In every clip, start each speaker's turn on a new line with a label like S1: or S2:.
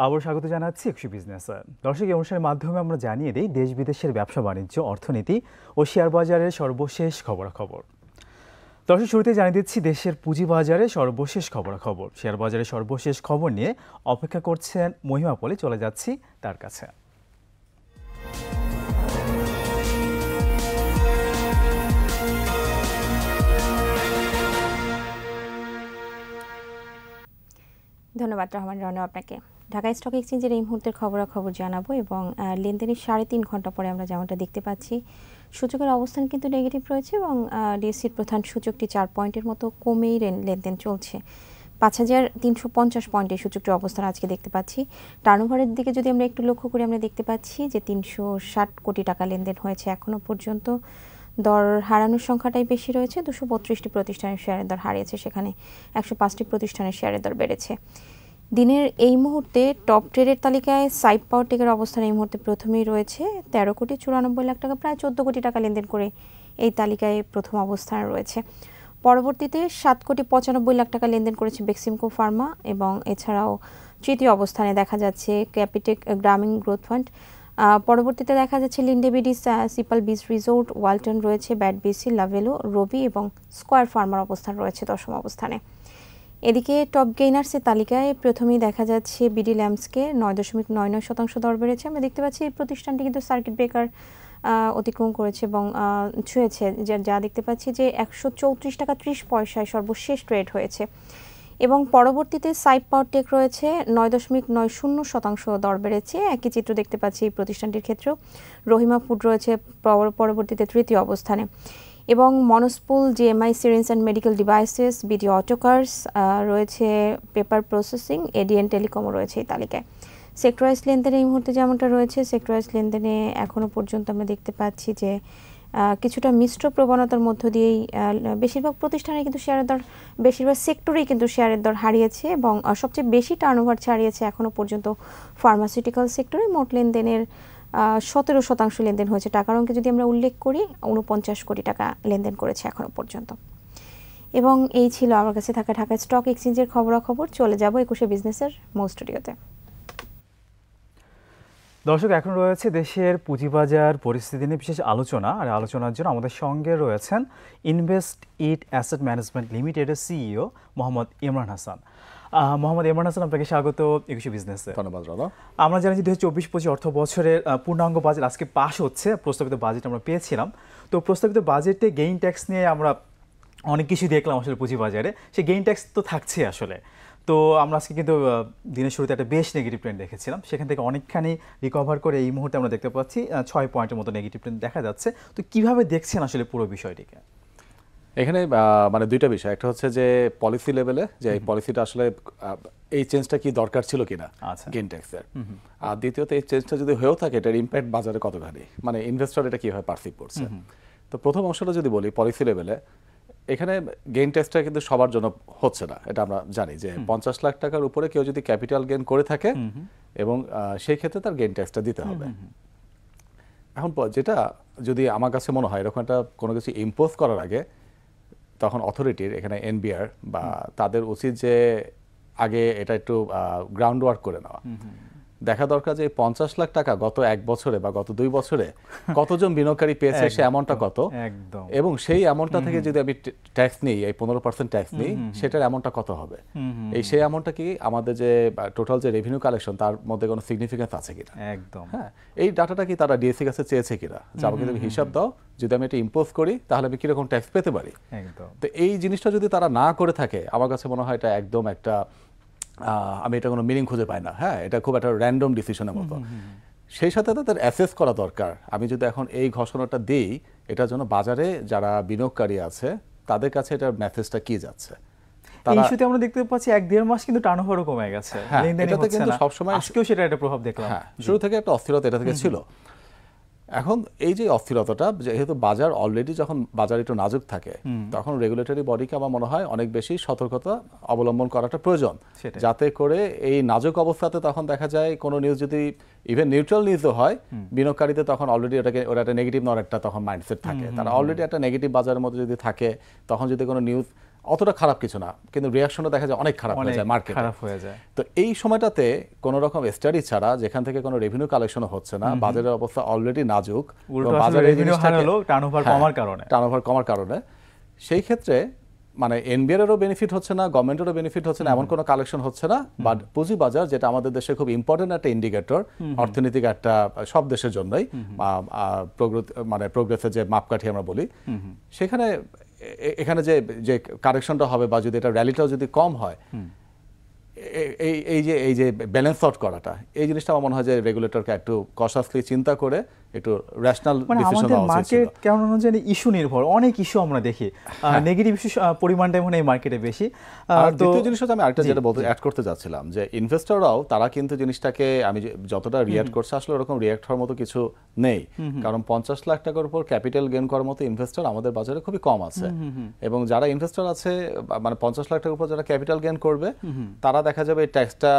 S1: আবার স্বাগত জানাচ্ছি ইকশু বিজনেসে। দর্শক, এই অনুষ্ঠানের মাধ্যমে আমরা জানিয়ে দিই দেশ বিদেশের ব্যবসা বাণিজ্য, অর্থনীতি ও শেয়ার বাজারের সর্বশেষ খবরাখবর। দর্শক, শুরুতে জানিয়ে দিচ্ছি দেশের পুঁজিবাজারে সর্বশেষ খবরাখবর। শেয়ার বাজারের সর্বশেষ খবর নিয়ে অপেক্ষা করছেন মহিমা পলে। চলে যাচ্ছি তার কাছে।
S2: ধন্যবাদ রহমান রানা আপনাকে। ঢাকা স্টক এক্সচেঞ্জের এই মুহূর্তের খবরাখবর জানাবো এবং লেনদেনের 3.5 ঘন্টা পরে আমরা যেমনটা দেখতে পাচ্ছি সূচকের অবস্থান কিন্তু নেগেটিভ রয়েছে এবং ডিএসসির প্রধান সূচকটি 4 পয়েন্টের মতো কমেই লেনদেন চলছে। 5350 পয়েন্টের সূচকটির অবস্থান আজকে দেখতে পাচ্ছি। টার্নওভারের দিকে যদি আমরা একটু লক্ষ্য করি আমরা দেখতে পাচ্ছি যে 360 কোটি টাকা লেনদেন হয়েছে এখনো পর্যন্ত। দর হারানোর সংখ্যাটাই বেশি রয়েছে, 232টি প্রতিষ্ঠানের শেয়ারের দর হারিয়েছে, সেখানে 105টি প্রতিষ্ঠানের শেয়ারের দর বেড়েছে। দিনের এই মুহূর্তে টপ ট্রেডের তালিকায় সাইপ পাওয়ারটেকের অবস্থান এই মুহূর্তে প্রথমেই রয়েছে 13 কোটি 94 লাখ টাকা, প্রায় 14 কোটি টাকা লেনদেন করে এই তালিকায় প্রথম অবস্থানে রয়েছে। পরবর্তীতে 7 কোটি 95 লাখ টাকা লেনদেন করেছে বেক্সিমকো ফার্মা এবং এছাড়াও তৃতীয় অবস্থানে দেখা যাচ্ছে ক্যাপিটেক গ্রামীণ গ্রোথ ফান্ড। পরবর্তীতে দেখা যাচ্ছে লিন্ডেবিডি, সিপাল বিচ রিসোর্ট, ওয়ালটন রয়েছে, ব্যাট বিসি, লাভেলো, রবি এবং স্কয়ার ফার্মার অবস্থান রয়েছে 10ম অবস্থানে। এদিকে টপ গেইনার্সের তালিকায় প্রথমেই দেখা যাচ্ছে বিডি ল্যাম্পসকে 9.99% দর বেড়েছে। আমরা দেখতে পাচ্ছি এই প্রতিষ্ঠানটি কিন্তু সার্কিট ব্রেকার অতিক্রম করেছে এবং ছুঁয়েছে, যা দেখতে পাচ্ছি যে 134 টাকা 30 পয়সায় সর্বশেষ ট্রেড হয়েছে। এবং পরবর্তীতে সাইপ পাওয়ারটেক রয়েছে 9.90% দর বেড়েছে। একই চিত্র দেখতে পাচ্ছি এই প্রতিষ্ঠানটির ক্ষেত্রেও। রহিমা ফুড রয়েছে পরবর্তীতে তৃতীয় অবস্থানে এবং Monospool, GMI syringe and medical devices, BD Autocars রয়েছে, পেপার প্রসেসিং, এডিএন টেলিকমও রয়েছে এই তালিকায়। সেক্টরাইজ লেনদেনে এই মুহূর্তে যেমনটা রয়েছে, সেক্টরাইজ লেনদেনে এখনও পর্যন্ত আমরা দেখতে পাচ্ছি যে কিছুটা মিশ্র প্রবণতার মধ্য দিয়েই বেশিরভাগ প্রতিষ্ঠানে কিন্তু শেয়ারের দর, বেশিরভাগ সেক্টরেই কিন্তু শেয়ারের দর হারিয়েছে এবং সবচেয়ে বেশি টার্নওভার ছাড়িয়েছে এখনও পর্যন্ত ফার্মাসিউটিক্যাল সেক্টরে। মোট লেনদেনের 17% লেনদেন হয়েছে। টাকার অঙ্কে যদি আমরা উল্লেখ করি 49 কোটি টাকা লেনদেন করেছে এখনও পর্যন্ত। এবং এই ছিল আমার কাছে থাকা ঢাকা স্টক এক্সচেঞ্জের খবরাখবর। চলে যাব একুশে বিজনেসের মূল স্টুডিওতে।
S1: দর্শক, এখন রয়েছে দেশের পুঁজিবাজার পরিস্থিতি নিয়ে বিশেষ আলোচনা। আর আলোচনার জন্য আমাদের সঙ্গে রয়েছেন ইনভেস্ট ইট অ্যাসেট ম্যানেজমেন্ট লিমিটেডের সিইও মোহাম্মদ ইমরান হাসান। মোহাম্মদ ইমরান হাসান, আপনাকে স্বাগত একুশে বিজনেসে।
S3: ধন্যবাদ রানা।
S1: আমরা জানি যে 2024-25 অর্থ বছরের পূর্ণাঙ্গ বাজেট আজকে পাশ হচ্ছে। প্রস্তাবিত বাজেট আমরা পেয়েছিলাম। তো প্রস্তাবিত বাজেটে গেইন ট্যাক্স নিয়ে আমরা অনেক কিছু দেখলাম আসলে পুঁজিবাজারে। সেই গেইন ট্যাক্স তো থাকছে আসলে। তো আমরা আজকে কিন্তু দিনের শুরুতে একটা বেশ নেগেটিভ ট্রেন্ড দেখেছিলাম, সেখান থেকে অনেকখানি রিকভার করে এই মুহূর্তে আমরা দেখতে পাচ্ছি 6 পয়েন্টের মতো নেগেটিভ ট্রেন্ড দেখা যাচ্ছে। তো কিভাবে দেখছেন আসলে পুরো বিষয়টিকে?
S3: এখানে মানে দুইটা বিষয়, একটা হচ্ছে যে পলিসি লেভেলে যে এই পলিসিটা আসলে এই চেঞ্জটা কি দরকার ছিল কিনা গেইন ট্যাক্সের, আর দ্বিতীয়ত এই চেঞ্জটা যদি হয়েও থাকে এটার ইম্প্যাক্ট বাজারে কতখানি, মানে ইনভেস্টর এটা কিভাবে পারসিভ করছে। তো প্রথম অংশটা যদি বলি পলিসি লেভেলে, এখানে গেইন ট্যাক্সটা কিন্তু সবার জন্য হচ্ছে না, এটা আমরা জানি যে 50 লাখ টাকার উপরে কেউ যদি ক্যাপিটাল গেইন করে থাকে এবং সেই ক্ষেত্রে তার গেইন ট্যাক্সটা দিতে হবে। এখন যেটা যদি আমার কাছে মনে হয় এরকম একটা কোনো কিছু ইম্পোজ করার আগে তখন অথরিটির, এখানে এনবিআর বা তাদের উচিত যে আগে এটা একটু গ্রাউন্ড ওয়ার্ক করে নেওয়া, দেখা দরকার যে 50 লাখ টাকা গত 1 বছরে বা গত 2 বছরে কতজন বিনিয়োগকারী পেয়েছে, সে অ্যামাউন্টটা কত, এবং সেই অ্যামাউন্টটা থেকে যদি আমি ট্যাক্স নিই, এই 15% ট্যাক্স নিই, সেটার অ্যামাউন্টটা কত হবে, সেই অ্যামাউন্টটা কি আমাদের যে টোটাল যে রেভিনিউ কালেকশন তার মধ্যে কোনো সিগনিফিকেন্স আছে কিনা, একদম হ্যাঁ, এই ডাটাটা কি তারা ডিএসসি কাছে চেয়েছে কিনা, যে আমাকে তুমি হিসাব দাও, যদি আমি এটা ইম্পোজ করি তাহলে আমি কিরকম ট্যাক্স পেতে পারি। তো এই জিনিসটা যদি তারা না করে থাকে, আমার কাছে মনে হয় এটা একদম একটা আমি এটা কোনো মিনিং খুঁজে পাই না। হ্যাঁ, এটা খুব একটা র্যান্ডম ডিসিশনের মতো। সেই সাথে তাদের অ্যাসেস করা দরকার, আমি যদি এখন এই ঘোষণাটা দিই, এটার জন্য বাজারে যারা বিনিয়োগকারী আছে তাদের কাছে এটার মেসেজটা কি যাচ্ছে।
S1: ইস্যুতে আমরা দেখতে পাচ্ছি 1-1.5 মাস কিন্তু টার্নওভারও কমে গেছে,
S3: এটাতে কিন্তু সবসময়
S1: আজকেও সেটা একটা প্রভাব দেখলাম।
S3: শুরু থেকে একটা অস্থিরতা এটা থেকে ছিল। এখন এই যে অস্থিরতাটা, যেহেতু বাজার অলরেডি যখন বাজার একটু নাজুক থাকে তখন রেগুলেটরি বডিকে আমার মনে হয় অনেক বেশি সতর্কতা অবলম্বন করাটা প্রয়োজন, যাতে করে এই নাজুক অবস্থাতে তখন দেখা যায় কোনো নিউজ যদি ইভেন নিউট্রাল নিউজও হয়, বিনিয়োগকারীদের তখন অলরেডি ওরা একটা নেগেটিভ নেওয়ার একটা তখন মাইন্ডসেট থাকে, তারা অলরেডি একটা নেগেটিভ বাজারের মধ্যে যদি থাকে, তখন যদি কোনো নিউজ অতটা খারাপ কিছু না, কিন্তু রিয়াকশনটা দেখা যায় অনেক খারাপ হয়ে যায়, মার্কেট
S1: খারাপ হয়ে যায়।
S3: তো এই সময়টাতে কোনো রকম স্টাডি ছাড়া, যেখান থেকে কোনো রেভিনিউ কালেকশন হচ্ছে না, বাজারের অবস্থা অলরেডি নাজুক,
S1: বাজারে রেভিনিউ হারালো টার্নওভার কমার কারণে,
S3: সেই ক্ষেত্রে মানে এনবিআরেরও বেনিফিট হচ্ছে না, গভর্নমেন্টেরও বেনিফিট হচ্ছে না, এমন কোনো কালেকশন হচ্ছে না। বাট পুঁজি বাজার, যেটা আমাদের দেশে খুব ইম্পর্টেন্ট একটা ইন্ডিকেটর, অর্থনৈতিক একটা সব দেশের জন্যই, মানে প্রোগ্রেসের যে মাপকাঠি আমরা বলি, সেখানে এখানে যে কারেকশনটা হবে বা যদি এটা র্যালিটাও যদি কম হয়, এই যে ব্যালেন্স আউট করাটা, এই জিনিসটা আমার মনে হয় যে রেগুলেটরকে একটু কশাসলি চিন্তা করে একটু রেশনাল ডিসিশন নেওয়া উচিত ছিল।
S1: মার্কেট কেমন জানি ইস্যু নির্ভর, অনেক ইস্যু আমরা দেখি, নেগেটিভ ইস্যু পরিমাণটাই মনে হয় মার্কেটে বেশি।
S3: আর দ্বিতীয় জিনিস হচ্ছে, আমি আরেকটা যেটা বলতে অ্যাড করতে যাচ্ছিলাম, যে ইনভেস্টররাও তারা কিন্তু জিনিসটাকে আমি যতটা রিয়্যাক্ট করছে, আসলে ওরকম রিয়্যাক্ট হওয়ার মতো কিছু নেই, কারণ 50 লাখ টাকার উপর ক্যাপিটাল গেইন করার মতো ইনভেস্টর আমাদের বাজারে খুবই কম আছে। এবং যারা ইনভেস্টর আছে, মানে 50 লাখ টাকার উপর যারা ক্যাপিটাল গেইন করবে, তারা দেখা যাবে এই ট্যাক্সটা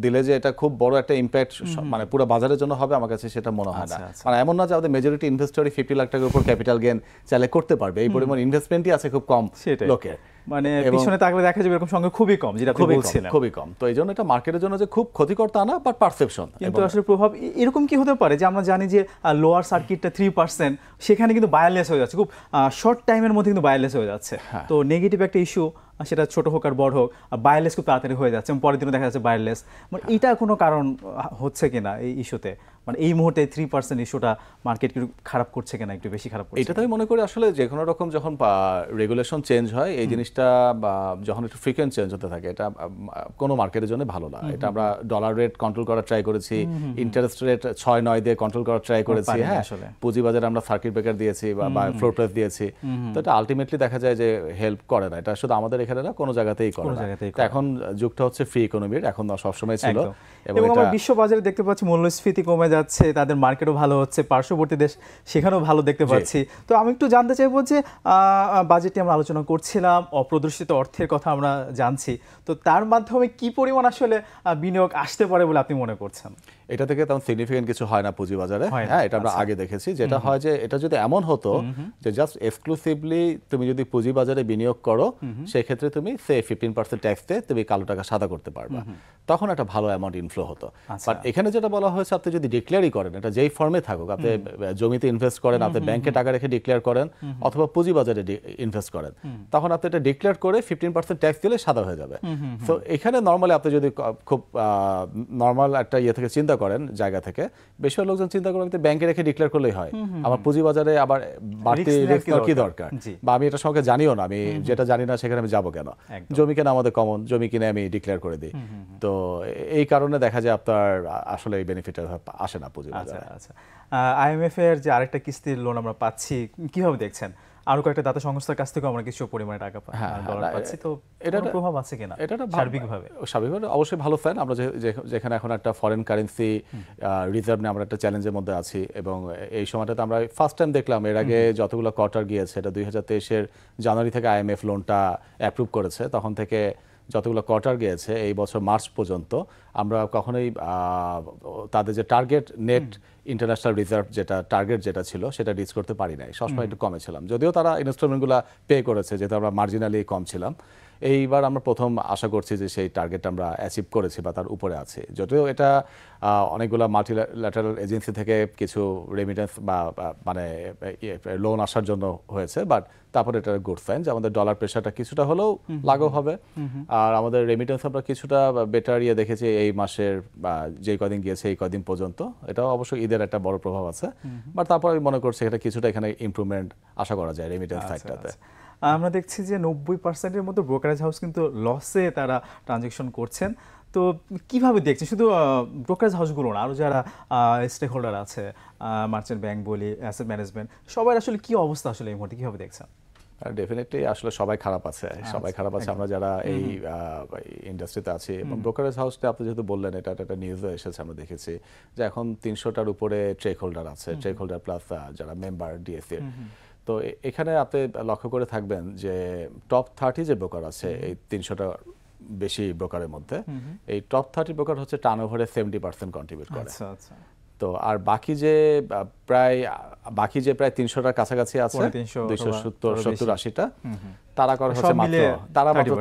S3: দিলে যে এটা খুব বড় একটা ইম্প্যাক্ট মানে পুরো বাজারের জন্য হবে, আমার কাছে সেটা মনে হয় না। মানে এমন না যে আমাদের মেজরিটি ইনভেস্টরই 50 লাখ টাকার উপর ক্যাপিটাল গেইন চাইলে করতে পারবে, এই পরিমাণ ইনভেস্টমেন্টই আছে খুব কম লোকের,
S1: মানে পিছনে তাকলে দেখা যাবে এরকম সংখ্যা খুবই কম, যেটা আপনি বলছিলেন,
S3: খুবই কম। তো এইজন্য এটা মার্কেটের জন্য যে খুব ক্ষতিকর তা না, বাট পারসেপশন।
S1: কিন্তু আসলে প্রভাব এরকম কি হতে পারে যে আমরা জানি যে লোয়ার সার্কিটটা 3%, সেখানে কিন্তু বায়ারলেস হয়ে যাচ্ছে, খুব শর্ট টাইমের মধ্যে কিন্তু বায়ারলেস হয়ে যাচ্ছে। তো নেগেটিভ একটা ইস্যু, সেটা ছোট হোক আর বড় হোক, বায়ারলেস খুব তাড়াতাড়ি হয়ে যাচ্ছে, পরের দিনও দেখা যাচ্ছে বায়ারলেস। মানে এটা কোনো কারণ হচ্ছে কিনা এই ইস্যুতে, মানে এই মুহূর্তে 3% ইস্যুটা মার্কেট একটু খারাপ করছে কিনা, একটু বেশি খারাপ করছে?
S3: এটা তো আমি মনে করি আসলে যে কোনো রকম যখন রেগুলেশন চেঞ্জ হয়, এই জিনিসটা যখন একটু ফ্রিকোয়েন্ট চেঞ্জ হতে থাকে, এটা কোনো মার্কেটের জন্য ভালো না। এটা আমরা ডলার রেট কন্ট্রোল করার ট্রাই করেছি, ইন্টারেস্ট রেট 6-9 দিয়ে কন্ট্রোল করার ট্রাই করেছি, হ্যাঁ, পুঁজিবাজারে আমরা সার্কিট ব্রেকার দিয়েছি বা ফ্লোর প্রাইস দিয়েছি। তো এটা আলটিমেটলি দেখা যায় যে হেল্প করে না, এটা শুধু আমাদের এখানে না, কোনো জায়গাতেই করে না। এখন যুগটা হচ্ছে ফ্রি ইকোনমির, এখন সবসময় ছিল।
S1: এবং আমরা বিশ্ব বাজারে দেখতে পাচ্ছি মূল্যস্ফীতি কমে যাচ্ছে, তাদের মার্কেটও ভালো হচ্ছে, পার্শ্ববর্তী দেশ সেখানেও ভালো দেখতে পাচ্ছি। তো আমি একটু জানতে চাইবো যে বাজেটে আমরা আলোচনা করছিলাম, অপ্রদর্শিত অর্থের কথা আমরা জানছি, তো তার মাধ্যমে কি পরিমাণ আসলে বিনিয়োগ আসতে পারে বলে আপনি মনে করছেন?
S3: এটা থেকে তেমন সিগনিফিকেন্ট কিছু হয় না পুঁজিবাজারে, হ্যাঁ, এটা আমরা আগে দেখেছি। যেটা হয় যে এটা যদি এমন হতো যে জাস্ট এক্সক্লুসিভলি তুমি যদি পুঁজিবাজারে বিনিয়োগ করো, সেই ক্ষেত্রে তুমি 15% ট্যাক্স দিয়ে তুমি কালো টাকা সাদা করতে পারবা, তখন একটা ভালো অ্যামাউন্ট ইনফ্লো হতো। বাট এখানে যেটা বলা হয়েছে, আপনি যদি ডিক্লেয়ারই করেন, এটা যেই ফর্মে থাকুক, আপনি জমিতে ইনভেস্ট করেন, আপনি ব্যাংকে টাকা রেখে ডিক্লেয়ার করেন, অথবা পুঁজিবাজারে ইনভেস্ট করেন, তখন আপনি এটা ডিক্লেয়ার করে 15% ট্যাক্স দিলে সাদা হয়ে যাবে। তো এখানে নর্মালি আপনি যদি খুব নর্মাল একটা ইয়ে থেকে চিন্তা করেন, জায়গা থেকে, বেশিরভাগ লোকজন চিন্তা করেন ব্যাংকে রেখে ডিক্লেয়ার করলেই হয়, আমার পুঁজিবাজারে আবার বাড়তি রিস্ক কি দরকার, বা আমি এটা সঙ্গে জানিও না, আমি যেটা জানি না সেখানে আমি যাবো কেন, জমি কেনা আমাদের কমন, জমি কিনে আমি ডিক্লেয়ার করে দিই। তো এই কারণে দেখা যায় আপনার আসলে এই বেনিফিট আসে না পুঁজিবাজারে।
S1: আচ্ছা, আইএমএফ এর যে আরেকটা কিস্তির লোন আমরা পাচ্ছি, কিভাবে দেখছেন? আরো কয়েকটা দাতা সংস্থার কাছ থেকে আমরা কিছু পরিমাণে টাকা পাচ্ছি, তো এটা প্রভাব আছে কিনা সার্বিকভাবে?
S3: অবশ্যই ভালো ফ্যান। আমরা যেখানে এখন একটা ফরেন কারেন্সি রিজার্ভ নিয়ে আমরা একটা চ্যালেঞ্জের মধ্যে আছি, এবং এই সময়টাতে আমরা ফার্স্ট টাইম দেখলাম, এর আগে যতগুলো কোয়ার্টার গিয়েছে, এটা 2023-এর জানুয়ারি থেকে আইএমএফ লোনটা অ্যাপ্রুভ করেছে, তখন থেকে যতগুলো কোয়ার্টার গিয়েছে এই বছর মার্চ পর্যন্ত, আমরা কখনোই তাদের যে টার্গেট নেট ইন্টারন্যাশনাল রিজার্ভ যেটা টার্গেট যেটা ছিল, সেটা রিচ করতে পারি নাই, সবসময় একটু কমেছিলাম। যদিও তারা ইনস্টলমেন্টগুলো পে করেছে, যেহেতু আমরা মার্জিনালি কম ছিলাম, এইবার আমরা প্রথম আশা করছি যে সেই টার্গেট আমরা অ্যাচিভ করেছি বা তার উপরে আছে। যদিও এটা অনেকগুলো মাল্টিল্যাটারাল এজেন্সি থেকে কিছু রেমিটেন্স বা মানে লোন আসার জন্য হয়েছে, বাট তারপরে এটা গুড সাইন যে আমাদের ডলার প্রেশারটা কিছুটা হলেও লাঘব হবে, আর আমাদের রেমিটেন্স আমরা কিছুটা বেটার ইয়ে দেখেছি এই মাসের যেই কদিন গিয়েছে এই কদিন পর্যন্ত। এটাও অবশ্যই ঈদের একটা বড় প্রভাব আছে, বাট তারপর আমি মনে করছি এটা কিছুটা এখানে ইমপ্রুভমেন্ট আশা করা যায় রেমিটেন্স সাইডটাতে।
S1: আমরা দেখছি যে 90%-এর মতো ব্রোকারেজ হাউস কিন্তু লসে তারা ট্রানজ্যাকশন করছেন। তো কিভাবে দেখছেন? শুধু ব্রোকারেজ হাউসগুলো না, আরও যারা স্টেক হোল্ডার আছে, মার্চেন্ট ব্যাংক বলি, অ্যাসেট ম্যানেজমেন্ট, সবার আসলে কি অবস্থা আসলে এই মুহূর্তে কিভাবে দেখছেন?
S3: ডেফিনেটলি আসলে সবাই খারাপ আছে, সবাই খারাপ আছে, আমরা যারা এই ইন্ডাস্ট্রিতে আছি। এবং ব্রোকারেজ হাউসটা আপনি যেহেতু বললেন, এটা একটা নিউজে এসেছে, আমরা দেখেছি যে এখন 300টার উপরে স্টেক হোল্ডার আছে, স্টেক হোল্ডার প্লাস যারা মেম্বার ডিএসসির। তো এখানে আপনি লক্ষ্য করে থাকবেন যে টপ 30 যে ব্রোকার আছে এই 300টা বেশি ব্রোকারের মধ্যে, এই টপ 30 ব্রোকার হচ্ছে টার্নওভারে 70% কন্ট্রিবিউট করে। তো আর বাকি যে প্রায় 300টার কাছাকাছি আছে, 270-80টা, তারা করে হচ্ছে মাত্র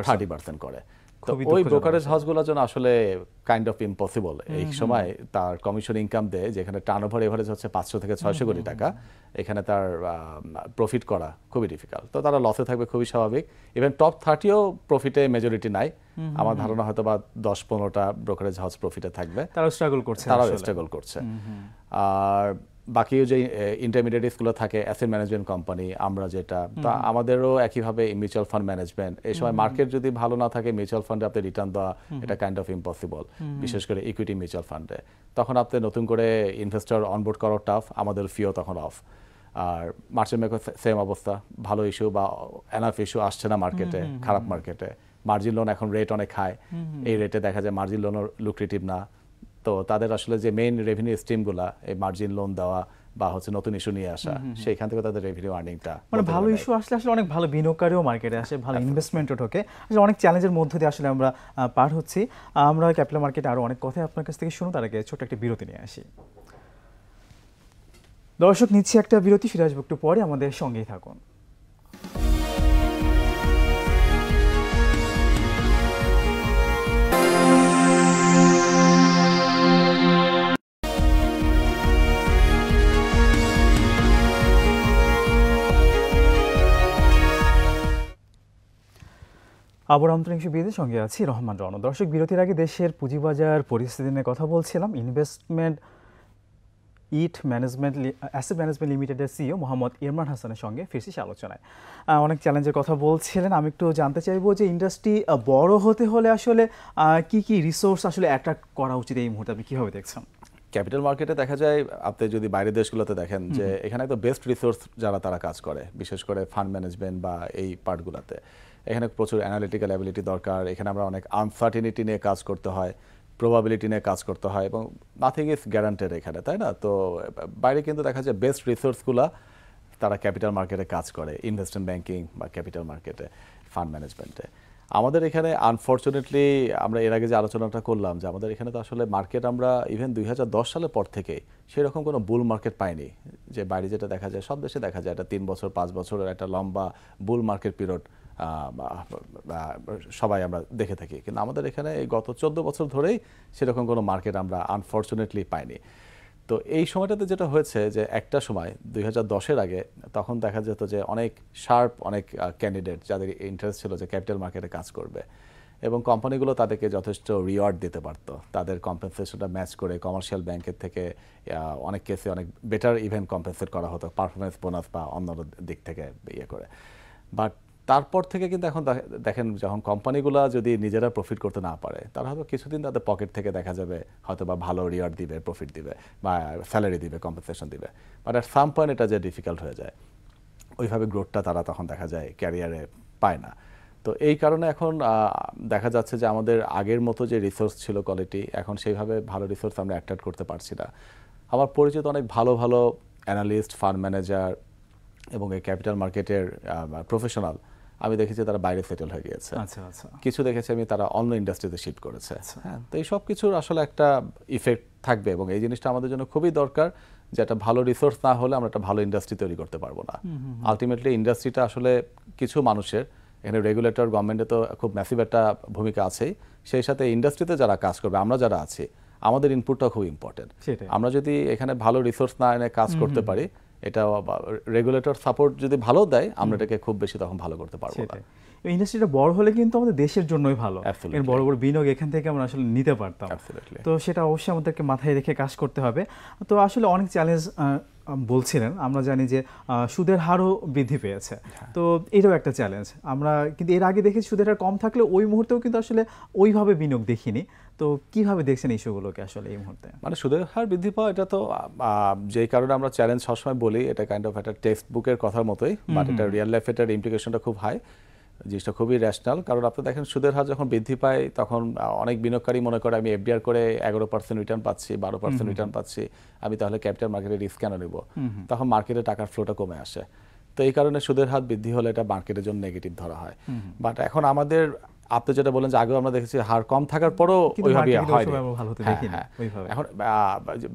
S3: 30% করে। তো ওই ব্রোকারেজ হাউসগুলোর জন্য আসলে কাইন্ড অফ ইম্পসিবল এই সময় তার কমিশন ইনকাম দেয়, যেখানে টার্নওভার এভারেজ হচ্ছে 500 থেকে 600 কোটি টাকা, এখানে তার প্রফিট করা খুবই ডিফিকাল্ট। তো তারা লসে থাকবে, খুবই স্বাভাবিক। ইভেন টপ 30ও প্রফিটে মেজরিটি নাই, আমার ধারণা হয়তো বা 10-15টা ব্রোকারেজ হাউস প্রফিটে থাকবে,
S1: তারাও স্ট্রাগল করছে। আর
S3: বাকি যে ইন্টারমিডিয়েটসগুলো থাকে, অ্যাসেট ম্যানেজমেন্ট কোম্পানি, আমরা যেটা, তা আমাদেরও একইভাবে মিউচুয়াল ফান্ড ম্যানেজমেন্ট। এই সময় মার্কেট যদি ভালো না থাকে, মিউচুয়াল ফান্ডে আপনি রিটার্ন দেওয়া এটা কাইন্ড অফ ইম্পসিবল, বিশেষ করে ইকুইটি মিউচুয়াল ফান্ডে। তখন আপনি নতুন করে ইনভেস্টর অনবোর্ড করা টাফ, আমাদের ফিও তখন অফ। আর মার্চেন্ট ব্যাংকের সেম অবস্থা, ভালো ইস্যু বা এনাফ ইস্যু আসছে না মার্কেটে, খারাপ মার্কেটে। মার্জিন লোন এখন রেট অনেক হাই, এই রেটে দেখা যায় মার্জিন লোনও লুক্রেটিভ না। তো তাদের আসলে যে মেইন রেভিনিউ স্ট্রিমগুলা, এই মার্জিন লোন দেওয়া বা হচ্ছে নতুন ইস্যু নিয়ে আসা, সেইখান থেকে তাদের রেভিনিউ আর্নিংটা
S1: মানে ভালো ইস্যু আসলে অনেক ভালো বিনিয়োগকারীও মার্কেটে আসে, ভালো ইনভেস্টমেন্টও ঢোকে। আসলে অনেক চ্যালেঞ্জের মধ্যে দিয়ে আসলে আমরা পার হচ্ছি। আমরা ক্যাপিটাল মার্কেটে আরও অনেক কথা আপনার কাছ থেকে শুনুন, তার আগে ছোট্ট একটা বিরতি নিয়ে আসি। দর্শক, নিচ্ছি একটা বিরতি, ফিরে আসবো একটু পরে, আমাদের সঙ্গেই থাকুন। আবার অন্তরিংশ বিরতির সঙ্গে আছি রহমান রণ। দর্শক, বিরতির আগে দেশের পুঁজিবাজার পরিস্থিতি নিয়ে কথা বলছিলাম। ইনভেস্টমেন্ট অ্যাসেট ম্যানেজমেন্ট লিমিটেডের সিইও মোহাম্মদ ইমরান হাসানের সঙ্গে ফিরছি আলোচনায়। অনেক চ্যালেঞ্জের কথা বলছিলেন। আমি একটু জানতে চাইবো যে ইন্ডাস্ট্রি বড় হতে হলে আসলে কি কি রিসোর্স আসলে অ্যাট্রাক্ট করা উচিত এই মুহূর্তে, আপনি কীভাবে দেখছেন?
S3: ক্যাপিটাল মার্কেটে দেখা যায়, আপনি যদি বাইরের দেশগুলোতে দেখেন, যে এখানে তো বেস্ট রিসোর্স যারা তারা কাজ করে, বিশেষ করে ফান্ড ম্যানেজমেন্ট বা এই পার্টগুলোতে, এখানে প্রচুর অ্যানালিটিক্যাল অ্যাবিলিটি দরকার। এখানে আমরা অনেক আনসার্টিনিটি নিয়ে কাজ করতে হয়, প্রবাবিলিটি নিয়ে কাজ করতে হয়, এবং নাথিং ইজ গ্যারান্টেড এখানে, তাই না? তো বাইরে কিন্তু দেখা যায় বেস্ট রিসোর্সগুলো তারা ক্যাপিটাল মার্কেটে কাজ করে, ইনভেস্টমেন্ট ব্যাংকিং বা ক্যাপিটাল মার্কেটে, ফান্ড ম্যানেজমেন্টে। আমাদের এখানে আনফর্চুনেটলি, আমরা এর আগে যে আলোচনাটা করলাম, যে আমাদের এখানে তো আসলে মার্কেট, আমরা ইভেন 2010 সালের পর থেকে সেরকম কোনো বুল মার্কেট পাইনি। যে বাইরে যেটা দেখা যায়, সব দেশে দেখা যায়, এটা 3 বছর 5 বছরের একটা লম্বা বুল মার্কেট পিরিয়ড সবাই আমরা দেখে থাকি। কিন্তু আমাদের এখানে এই গত 14 বছর ধরেই সেরকম কোনো মার্কেট আমরা আনফর্চুনেটলি পাইনি। তো এই সময়টাতে যেটা হয়েছে, যে একটা সময় 2010-এর আগে, তখন দেখা যেত যে অনেক শার্প অনেক ক্যান্ডিডেট যাদের ইন্টারেস্ট ছিল যে ক্যাপিটাল মার্কেটে কাজ করবে, এবং কোম্পানিগুলো তাদেরকে যথেষ্ট রিওয়ার্ড দিতে পারতো, তাদের কম্পেনসেশনটা ম্যাচ করে কমার্শিয়াল ব্যাংকের থেকে অনেক কেসে অনেক বেটার ইভেন কম্পেনসেট করা হতো, পারফরমেন্স বোনাস বা অন্য দিক থেকে ইয়ে করে। বাট তারপর থেকে কিন্তু এখন দেখেন, যখন কোম্পানিগুলো যদি নিজেরা প্রফিট করতে না পারে, তারা হয়তো কিছুদিন তাদের পকেট থেকে দেখা যাবে হয়তো বা ভালো রিওয়ার্ড দিবে, প্রফিট দিবে বা স্যালারি দিবে, কম্পেনসেশন দিবে, বাট অ্যাট সাম পয়েন্ট এটা যে ডিফিকাল্ট হয়ে যায়, ওইভাবে গ্রোথটা তারা তখন দেখা যায় ক্যারিয়ারে পায় না। তো এই কারণে এখন দেখা যাচ্ছে যে আমাদের আগের মতো যে রিসোর্স ছিল কোয়ালিটি, এখন সেইভাবে ভালো রিসোর্স আমরা অ্যাট্রাক্ট করতে পারছি না। আমার পরিচিত অনেক ভালো ভালো অ্যানালিস্ট, ফান্ড ম্যানেজার এবং এই ক্যাপিটাল মার্কেটের প্রফেশনাল আমি দেখেছি তারা বাইরে সেটেল হয়ে গিয়েছে। কিছু দেখেছি আমি তারা অন্য ইন্ডাস্ট্রিতে শিফট করেছে। হ্যাঁ, তো এই সব কিছুর আসলে একটা ইফেক্ট থাকবে, এবং এই জিনিসটা আমাদের জন্য খুবই দরকার, যে একটা ভালো রিসোর্স না হলে আমরা একটা ভালো ইন্ডাস্ট্রি তৈরি করতে পারবো না। আলটিমেটলি ইন্ডাস্ট্রিটা আসলে কিছু মানুষের, এখানে রেগুলেটর গভর্নমেন্টে তো খুব ম্যাসিভ একটা ভূমিকা আছেই, সেই সাথে ইন্ডাস্ট্রিতে যারা কাজ করবে, আমরা যারা আছি, আমাদের ইনপুটটাও খুব ইম্পর্টেন্ট। আমরা যদি এখানে ভালো রিসোর্স না এনে কাজ করতে পারি, এটা রেগুলেটর সাপোর্ট যদি ভালো দেয়, আমরা এটাকে খুব বেশি তখন ভালো করতে পারবো না।
S1: ইন্ডাস্ট্রিটা বড় হলে কিন্তু আমাদের দেশের জন্যই ভালো, বড় বড় বিনিয়োগ এখান থেকে আমরা আসলে নিতে পারতাম। তো সেটা অবশ্যই আমাদেরকে মাথায় রেখে কাজ করতে হবে। তো আসলে অনেক চ্যালেঞ্জ বলছিলেন, আমরা জানি যে সুদের হারও বৃদ্ধি পেয়েছে, তো এটাও একটা চ্যালেঞ্জ। আমরা কিন্তু এর আগে দেখেছি সুদের হার কম থাকলে ওই মুহূর্তেও কিন্তু আসলে ওইভাবে বিনিয়োগ দেখিনি। তো কিভাবে দেখছেন ইস্যুগুলোকে আসলে এই মুহূর্তে?
S3: মানে সুদের হার বৃদ্ধি পাওয়া, এটা তো যেই কারণে আমরা চ্যালেঞ্জ সবসময় বলি, এটা কাইন্ড অফ একটা টেক্সট বুকের কথার মতোই, বাট এটা রিয়েল লাইফ, এটার ইমপ্লিকেশনটা খুব হাই, জিনিসটা খুবই র্যাশনাল। কারণ আপনি দেখেন, সুদের হার যখন বৃদ্ধি পায়, তখন অনেক বিনিয়োগকারী মনে করে আমি এফডিআর করে 11% রিটার্ন পাচ্ছি, 12% রিটার্ন পাচ্ছি, আমি তাহলে ক্যাপিটাল মার্কেটে রিস্ক কেন নেব? তখন মার্কেটে টাকার ফ্লোটা কমে আসে। তো এই কারণে সুদের হার বৃদ্ধি হলে এটা মার্কেটের জন্য নেগেটিভ ধরা হয়। বাট এখন আমাদের আপনি যেটা বলেন যে আগেও আমরা দেখেছি হার কম থাকার পরও
S1: কিন্তু
S3: ওইভাবে
S1: market এ
S3: হয়নি।
S1: ওইভাবে আমরা ভালো হতে দেখিনি, ওইভাবে।
S3: এখন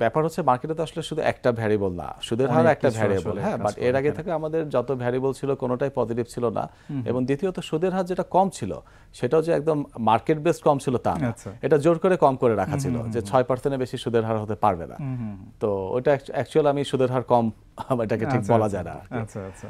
S3: ব্যাপার হচ্ছে মার্কেটে তো আসলে শুধু একটা ভ্যারিয়েবল না, সুদের হার
S1: অনেক
S3: একটা
S1: কিছু
S3: ভ্যারিয়েবল,
S1: আসলে
S3: হ্যাঁ,
S1: কাজ
S3: বাট
S1: করে
S3: এর আগে
S1: এখানে।
S3: থেকে আমাদের যত ভ্যারিয়েবল ছিল কোনোটাই পজিটিভ ছিল না। এবং দ্বিতীয়ত সুদের হার যেটা কম ছিল সেটাও যে একদম মার্কেট বেসড কম ছিল তা না,
S1: আচ্ছা।
S3: এটা জোর করে কম করে রাখা ছিল যে 6%-এর বেশি সুদের হার হতে পারবে না। তো ওটা অ্যাকচুয়ালি আমি সুদের হার কম এটাকে ঠিক বলা যায় না আর কি।
S1: আচ্ছা আচ্ছা।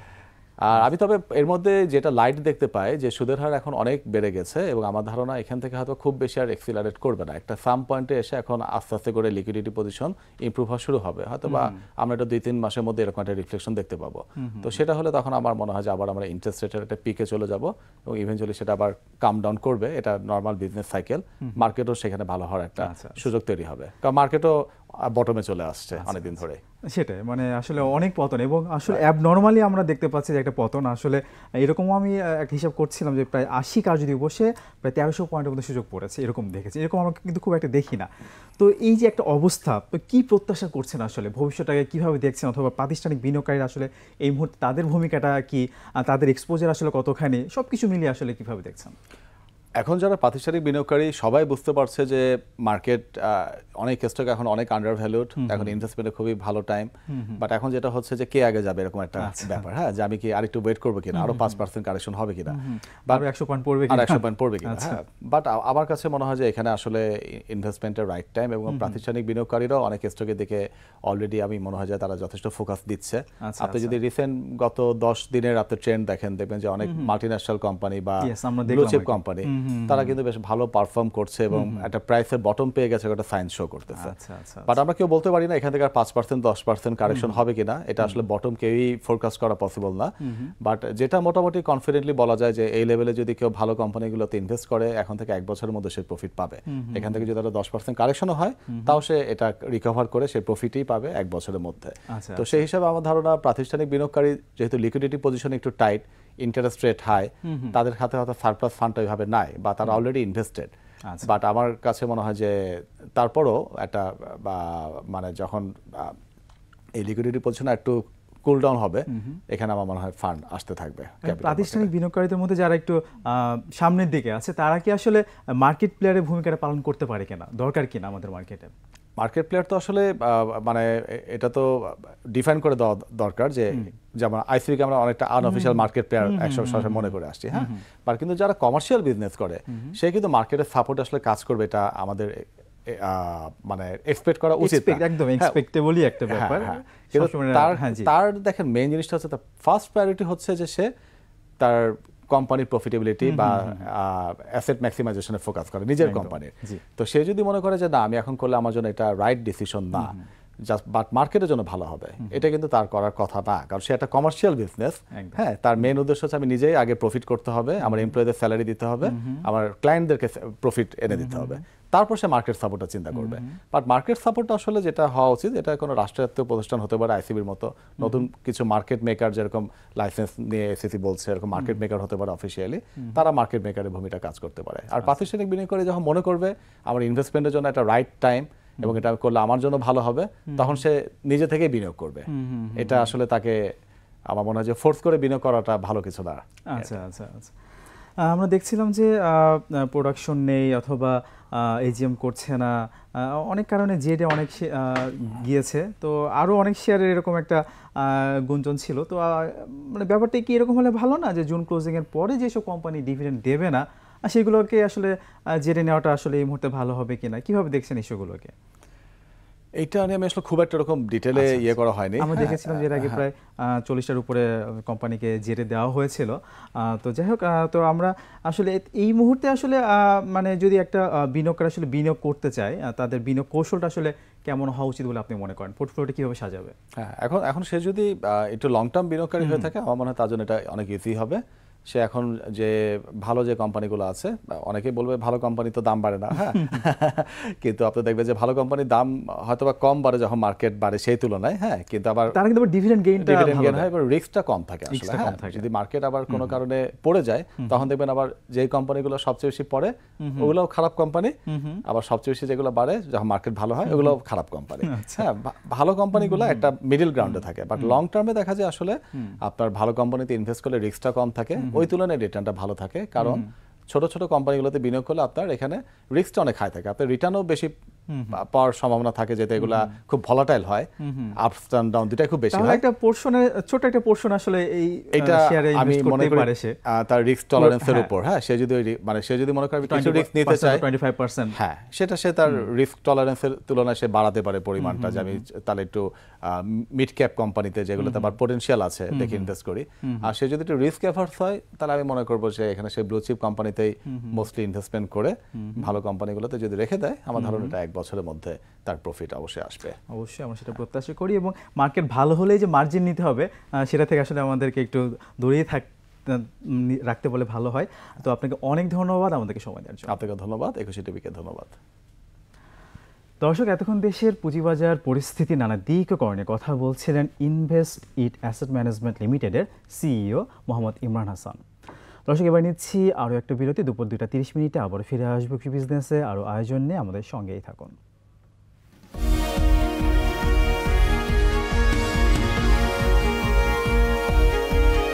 S3: আর আমি তবে এর মধ্যে যেটা লাইট দেখতে পাই যে সুদের হার এখন অনেক বেড়ে গেছে এবং আমার ধারণা এখান থেকে হয়তো খুব বেশি আর এক্সিলারেট করবে না, একটা সাম পয়েন্টে এসে এখন আস্তে আস্তে করে লিকুইডিটি পজিশন ইমপ্রুভ হওয়া শুরু হবে, হয়তো বা আমরা এটা 2-3 মাসের মধ্যে এরকম একটা রিফ্লেকশন দেখতে পাবো। তো সেটা হলে তখন আমার মনে হয় যে আবার আমরা ইন্টারেস্ট রেটের একটা পিকে চলে যাব এবং ইভেনচুয়ালি সেটা আবার কাম ডাউন করবে, এটা নর্মাল বিজনেস সাইকেল, মার্কেটও সেখানে ভালো হওয়ার একটা সুযোগ তৈরি হবে, কারণ মার্কেটও বটমে চলে আসছে অনেকদিন ধরে।
S1: সেটাই, মানে আসলে অনেক পতন এবং আসলে অ্যাবনর্মালি আমরা দেখতে পাচ্ছি যে একটা পতন আসলে এরকমও আমি একটা হিসাব করছিলাম যে প্রায় 80 কার যদি বসে প্রায় 1300 পয়েন্টের মধ্যে সুযোগ পড়েছে, এরকম দেখেছি, এরকম আমরা কিন্তু খুব একটা দেখি না। তো এই যে একটা অবস্থা, তো কি প্রত্যাশা করছেন আসলে ভবিষ্যৎটাকে কিভাবে দেখছেন, অথবা প্রাতিষ্ঠানিক বিনিয়োগকারীরা আসলে এই মুহূর্তে তাদের ভূমিকাটা কি, তাদের এক্সপোজার আসলে কতখানি, সবকিছু মিলিয়ে আসলে কিভাবে দেখছেন?
S3: এখন যারা প্রাতিষ্ঠানিক বিনিয়োগকারী সবাই বুঝতে পারছে যে মার্কেট অনেক স্টক এখন অনেক আন্ডার ভ্যালুড, এখন ইনভেস্টমেন্টে খুবই ভালো টাইম, বাট এখন যেটা হচ্ছে যে কে আগে যাবে এরকম একটা ব্যাপার, হ্যাঁ, যে আমি কি আরেকটু ওয়েট করবো কিনা, আরো 5% কারেকশন হবে কিনা, বা
S1: 100 পয়েন্ট পড়বে
S3: আর 100 পয়েন্ট পড়বে কিনা, হ্যাঁ। বাট আমার কাছে মনে হয় যে এখানে আসলে ইনভেস্টমেন্টের রাইট টাইম এবং প্রাতিষ্ঠানিক বিনিয়োগকারীরাও অনেক স্টকের দিকে অলরেডি আমি মনে হয় যে তারা যথেষ্ট ফোকাস দিচ্ছে। আপনি যদি রিসেন্ট গত 10 দিনের আপনি ট্রেন্ড দেখেন, দেখবেন যে অনেক মাল্টিন্যাশনাল কোম্পানি বা ব্লু চিপ কোম্পানি তারা কিন্তু বেশ ভালো পারফর্ম করছে এবং একটা প্রাইসের বটম পেয়ে গেছে, একটা সাইন শো করতেছে। বাট আমরা কেউ বলতে পারি না এখান থেকে আর 5% 10% কারেকশন হবে কিনা, এটা আসলে বটম কেউই ফোরকাস্ট করা পসিবল না। বাট যেটা মোটামুটি কনফিডেন্টলি বলা যায় যে এই লেভেলে যদি কেউ ভালো কোম্পানিগুলোতে ইনভেস্ট করে এখন থেকে 1 বছরের মধ্যে সে প্রফিট পাবে। এখান থেকে যদি 10% কারেকশনও হয় তাও সে এটা রিকভার করে সে প্রফিটই পাবে 1 বছরের মধ্যে। তো সেই হিসাবে আমার ধারণা প্রাতিষ্ঠানিক বিনিয়োগকারী যেহেতু লিকুইডিটি পজিশন একটু টাইট, ইন্টারেস্ট রেট হাই, তাদের হাতে হয়তো সারপ্লাস ফান্ড ওইভাবে নাই বা তারা অলরেডি ইনভেস্টেড। বাট আমার কাছে মনে হয় যে তারপরও একটা মানে যখন এই লিকুইডিটি পজিশন একটু কুল ডাউন হবে এখানে আমার মনে হয় ফান্ড আসতে থাকবে।
S1: প্রাতিষ্ঠানিক বিনিয়োগকারীদের মধ্যে যারা একটু সামনের দিকে আছে তারা কি আসলে মার্কেট প্লেয়ারের ভূমিকাটা পালন করতে পারে কিনা, দরকার কিনা আমাদের মার্কেটে?
S3: মার্কেট প্লেয়ার তো আসলে মানে এটা তো ডিফাইন করে দেওয়া দরকার, যে যেমন আইসিবিকে আমরা অনেকটা আনঅফিশিয়াল মার্কেট প্লেয়ার একসময় মনে করে আসছি, হ্যাঁ, বাট কিন্তু যারা কমার্শিয়াল বিজনেস করে সে কিন্তু মার্কেটের সাপোর্ট আসলে কাজ করবে, এটা আমাদের মানে এক্সপেক্ট করা উচিত,
S1: একদম এক্সপেক্টেবলই একটা ব্যাপার।
S3: কিন্তু তার দেখেন মেইন জিনিসটা হচ্ছে তার ফার্স্ট প্রায়োরিটি হচ্ছে যে সে তার কোম্পানির প্রফিটেবিলিটি বা অ্যাসেট ম্যাক্সিমাইজেশনে ফোকাস করে নিজের কোম্পানির। তো সে যদি মনে করে যে না আমি এখন করলে আমার জন্য এটা রাইট ডিসিশন না, বাট মার্কেটের জন্য ভালো হবে, এটা কিন্তু তার করার কথা না, কারণ সে একটা কমার্শিয়াল বিজনেস, হ্যাঁ, তার মেইন উদ্দেশ্য হচ্ছে আমি নিজেই আগে প্রফিট করতে হবে, আমার এমপ্লয়ীদের স্যালারি দিতে হবে, আমার ক্লায়েন্টদেরকে প্রফিট এনে দিতে হবে, তারপর সে মার্কেট সাপোর্টটা চিন্তা করবে। বাট মার্কেট সাপোর্টটা আসলে যেটা হওয়া উচিত, এটা কোনো রাষ্ট্রায়ত্ত প্রতিষ্ঠান হতে পারে, আইসিবির মতো নতুন কিছু মার্কেট মেকার যেরকম লাইসেন্স নিয়ে এসিসি বলছে এরকম মার্কেট মেকার হতে পারে অফিসিয়ালি, তারা মার্কেট মেকারের ভূমিকা কাজ করতে পারে। আর প্রাতিষ্ঠানিক বিনিয়োগকারী যখন মনে করবে আমার ইনভেস্টমেন্টের জন্য একটা রাইট টাইম এবং এটা করলে আমার জন্য ভালো হবে, তখন সে নিজে থেকেই বিনিয়োগ করবে। এটা আসলে তাকে আমার মনে হয় যে ফোর্স করে বিনিয়োগ করাটা ভালো কিছু না।
S1: আচ্ছা আচ্ছা আচ্ছা, আমরা দেখছিলাম যে প্রোডাকশন নেই অথবা এজিএম করছে না, অনেক কারণে জেডে অনেক গিয়েছে, তো আরও অনেক শেয়ারের এরকম একটা গুঞ্জন ছিল। তো মানে ব্যাপারটা কি এরকম হলে ভালো না যে জুন ক্লোজিংয়ের পরে যেসব কোম্পানি ডিভিডেন্ড দেবে না সেগুলোকে আসলে জেডে নেওয়াটা আসলে এই মুহূর্তে ভালো হবে কিনা, কিভাবে দেখছেন ইস্যুগুলোকে?
S3: এইটা নিয়ে আমি আসলে খুব একটা এরকম ডিটেলে ইয়ে করা হয়নি।
S1: আমরা দেখেছিলাম যে এর আগে প্রায় 40টার উপরে কোম্পানিকে জেরে দেওয়া হয়েছিল। তো যাই হোক, তো আমরা আসলে এই মুহূর্তে আসলে মানে যদি একটা বিনিয়োগকারী আসলে বিনিয়োগ করতে চায়, তাদের বিনিয়োগ কৌশলটা আসলে কেমন হওয়া উচিত বলে আপনি মনে করেন? পোর্টফোলিওটা কিভাবে সাজাবে?
S3: হ্যাঁ, এখন সে যদি একটু লং টার্ম বিনিয়োগকারী হয়ে থাকে আমার মনে হয় তার জন্য এটা অনেক ইজি হবে। সে এখন যে ভালো যে কোম্পানিগুলো আছে, অনেকেই বলবে ভালো কোম্পানি তো দাম বাড়ে না, হ্যাঁ, কিন্তু আপনি দেখবেন যে ভালো কোম্পানির দাম হয়তোবা কম বাড়ে যখন মার্কেট বাড়ে সেই তুলনায়, হ্যাঁ, কিন্তু আবার
S1: তারা কিন্তু ডিভিডেন্ড গেইন
S3: হয়, এবার রিস্কটা কম থাকে আসলে, হ্যাঁ, যদি মার্কেট আবার কোনো কারণে পড়ে যায় তখন দেখবেন আবার যে কোম্পানিগুলো সবচেয়ে বেশি পড়ে ওগুলোও খারাপ কোম্পানি, আবার সবচেয়ে বেশি যেগুলো বাড়ে যখন মার্কেট ভালো হয় ওগুলোও খারাপ কোম্পানি। হ্যাঁ, ভালো কোম্পানিগুলো একটা মিডল গ্রাউন্ডে থাকে, বাট লং টার্মে দেখা যায় আসলে আপনার ভালো কোম্পানিতে ইনভেস্ট করলে রিস্কটা কম থাকে, ওই তুলনায় রিটার্নটা ভালো থাকে, কারণ ছোট ছোট কোম্পানিগুলোতে বিনিয়োগ করলে আপনার এখানে রিস্কটা অনেক হাই থাকে, আপনার রিটার্নও বেশি পাওয়ার সম্ভাবনা থাকে, যেতে এগুলা খুব ভলাটাইল হয়, আপস অ্যান্ড ডাউন দুটাই খুব বেশি হয়।
S1: একটা পোরশনে ছোট একটা পোরশন আসলে এই
S3: এটা
S1: শেয়ারে
S3: আমি
S1: ইনভেস্ট
S3: মনে
S1: করতে
S3: করি
S1: পারে সে
S3: তার রিস্ক টলারেন্সের উপর, হ্যাঁ, সে যদি সে যদি মনে করে কিছু রিস্ক নিতে চায়
S1: 25%,
S3: হ্যাঁ, সেটা সে তার রিস্ক টলারেন্সের তুলনায় সে বাড়াতে পারে পরিমাণটা, যে আমি তাহলে একটু মিড ক্যাপ কোম্পানিতে যেগুলোতে আমার পটেনশিয়াল আছে দেখে ইনভেস্ট করি। আর সে যদি একটু রিস্ক অ্যাভার্স হয় তাহলে আমি মনে করবো যে এখানে সে ব্লু চিপ কোম্পানিতেই মোস্টলি ইনভেস্টমেন্ট করে ভালো কোম্পানিগুলোতে যদি রেখে দেয়, আমার ধারণা এটা 1 বছরের মধ্যে তার প্রফিট অবশ্যই আসবে।
S1: অবশ্যই আমরা সেটা প্রত্যাশা করি, এবং মার্কেট ভালো হলেই যে মার্জিন নিতে হবে সেটা থেকে আসলে আমাদেরকে একটু দূরেই রাখতে বলে ভালো হয়। তো আপনাকে অনেক ধন্যবাদ আমাদেরকে সময় দেওয়ার জন্য।
S3: আপনাকে ধন্যবাদ, 21 টিভিকে ধন্যবাদ।
S1: দর্শক, এতক্ষণ দেশের পুঁজিবাজার পরিস্থিতি নানা দিক ও করণে কথা বলছিলেন ইনভেস্ট ইট অ্যাসেট ম্যানেজমেন্ট লিমিটেডের সিইও মোহাম্মদ ইমরান হাসান। দর্শক, এবার নিচ্ছি আরও একটা বিরতি। দুপুর 2টা 30 মিনিটে আবার ফিরে আসবো বিজনেসে আরও আয়োজন নিয়ে, আমাদের সঙ্গেই থাকুন।